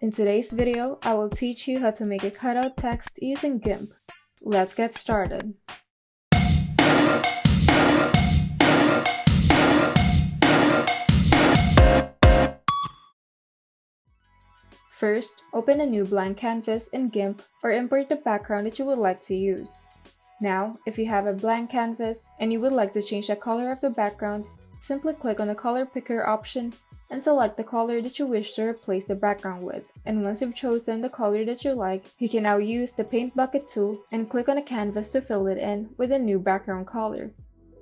In today's video, I will teach you how to make a cutout text using Gimp. Let's get started. First, open a new blank canvas in Gimp or import the background that you would like to use. Now, if you have a blank canvas and you would like to change the color of the background, simply click on the color picker option and select the color that you wish to replace the background with. And once you've chosen the color that you like, you can now use the paint bucket tool and click on the canvas to fill it in with a new background color.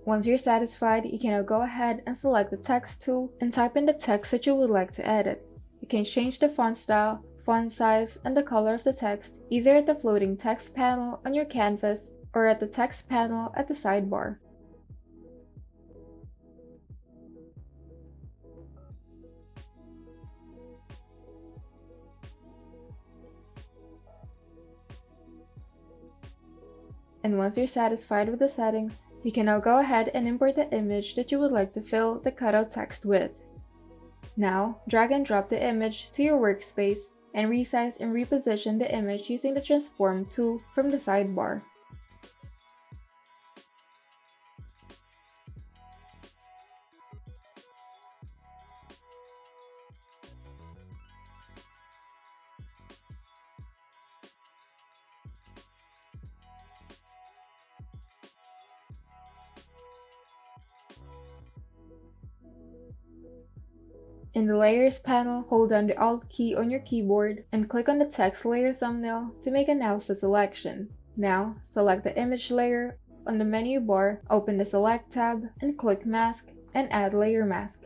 Once you're satisfied, you can now go ahead and select the text tool and type in the text that you would like to edit. You can change the font style, font size, and the color of the text either at the floating text panel on your canvas or at the text panel at the sidebar. And once you're satisfied with the settings, you can now go ahead and import the image that you would like to fill the cutout text with. Now, drag and drop the image to your workspace and resize and reposition the image using the transform tool from the sidebar. In the Layers panel, hold down the Alt key on your keyboard and click on the text layer thumbnail to make an alpha selection. Now, select the image layer on the menu bar, open the Select tab, and click Mask and add Layer Mask.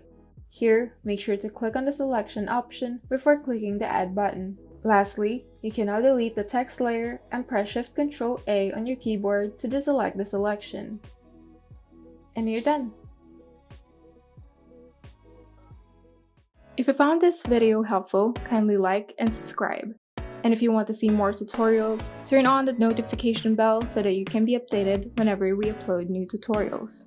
Here, make sure to click on the selection option before clicking the Add button. Lastly, you can now delete the text layer and press Shift-Ctrl-A on your keyboard to deselect the selection. And you're done! If you found this video helpful, kindly like and subscribe. And if you want to see more tutorials, turn on the notification bell so that you can be updated whenever we upload new tutorials.